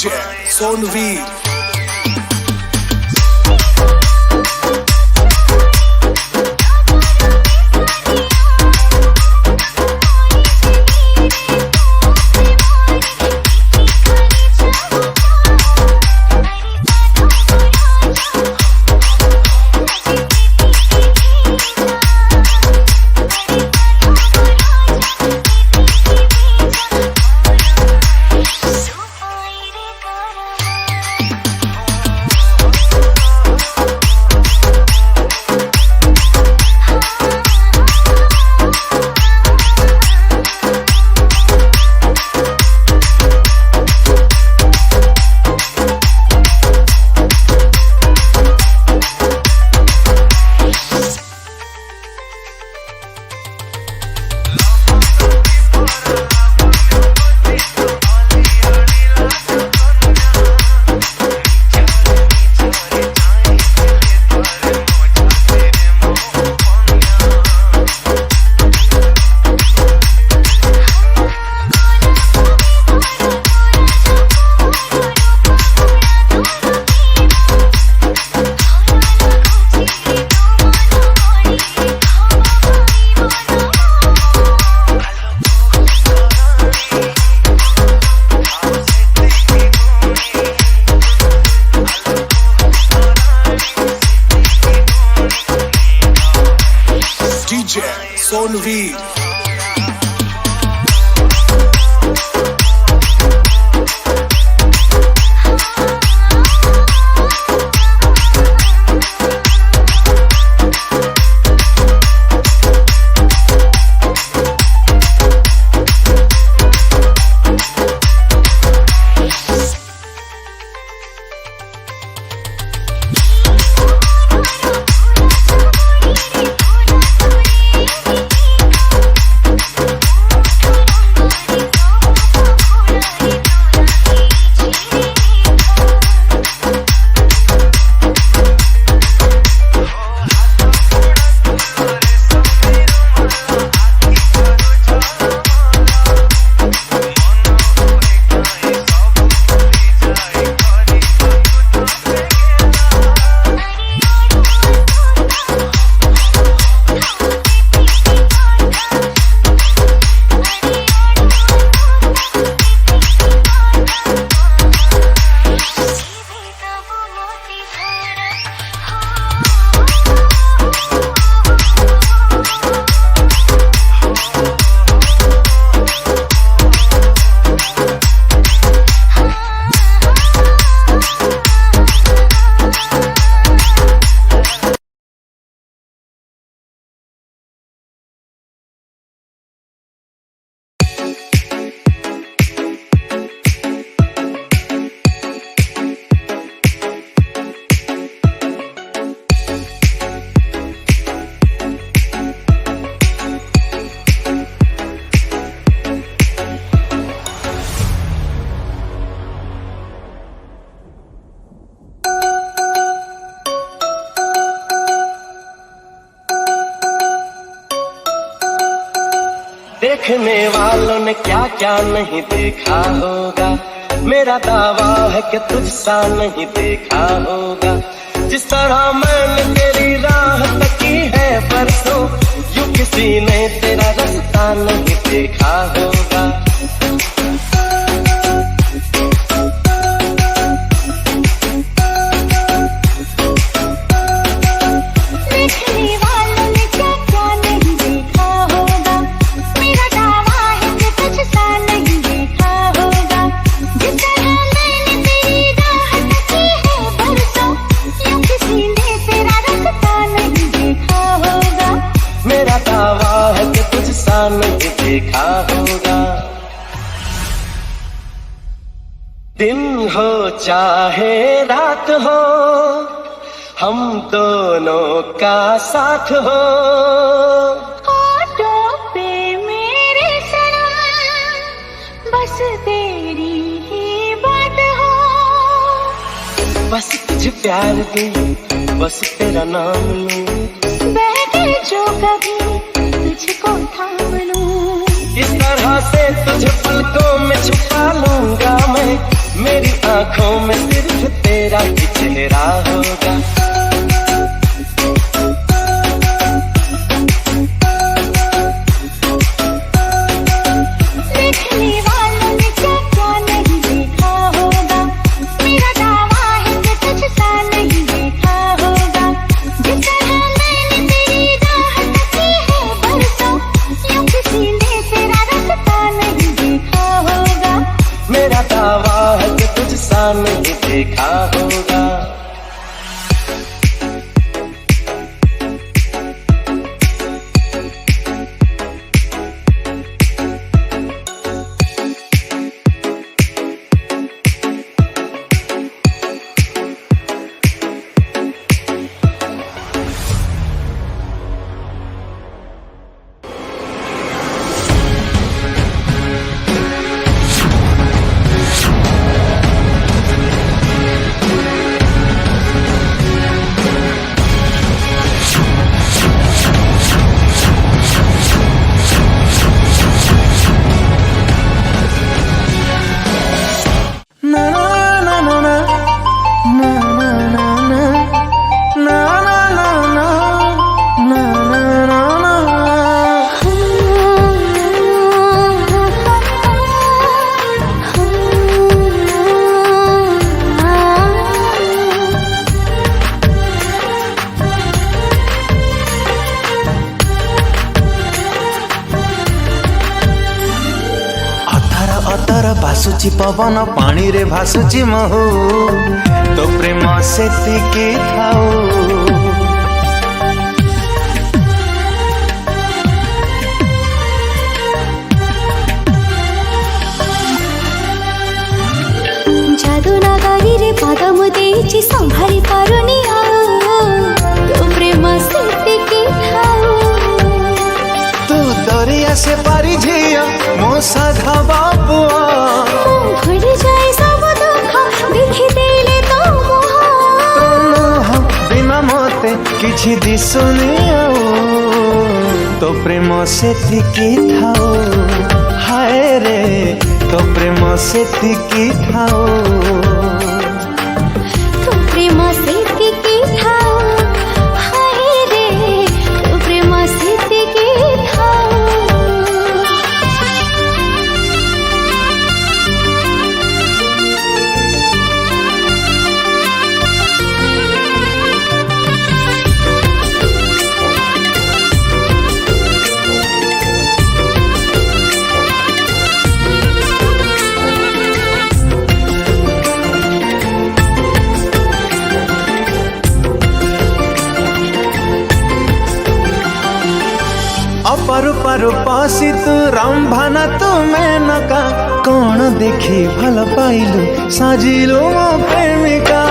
DJ Sonveer. DJ Sonveer. देखने वालों ने क्या क्या नहीं देखा होगा, मेरा दावा है कि तुझसा नहीं देखा होगा। जिस तरह मैंने तेरी राह तकी है बरसों, यूं किसी ने तेरा रास्ता नहीं देखा होगा। नहीं देखा होगा। दिन हो चाहे रात हो, हम दोनों का साथ हो। ऑटो पे मेरे सनम, बस तेरी ही बात हो। बस तुझे प्यार दे, बस तेरा नाम लूं, बैठे जो कभी तुझको थाम लूं। इस तरह से तुझे पलकों में छुपा लूंगा मैं, मेरी आंखों में सिर्फ तेरा ही चेहरा होगा। देखने वालों ने क्या क्या नहीं देखा होगा, मेरा दावा है कि तुझसा नहीं देखा होगा। जिस तरह मैंने तेरी राह तकी है बरसों, यूं किसी ने तेरा रास्ता नहीं देखा होगा। मेरा दावा है कि तुझसा नहीं देखा होगा। भासुची पवन पानी रे भासुची महू तो प्रेम सेतिकी थाऊ। जादू नगरी रे पाद मु देइछि संभारी पारुनी तो प्रेम सेतिकी थाऊ। तू दरिया से पारी झिया मो साधा बाबुआ भूल जाए सब दुख देखि देले तो मोह बिना मते किछि दिसुनी आऊ तो प्रेम सेतिकी थाऊ। हाय रे तो प्रेम सेतिकी थाऊ। तो प्रेम सेतिकी थाऊ। हाय रे तो प्रेम सेतिकी थाऊ। अपारु पारु पासी तू रंभाना तू मेनका कौन देखी भल पाइलु साजिलु मो प्रेमिका।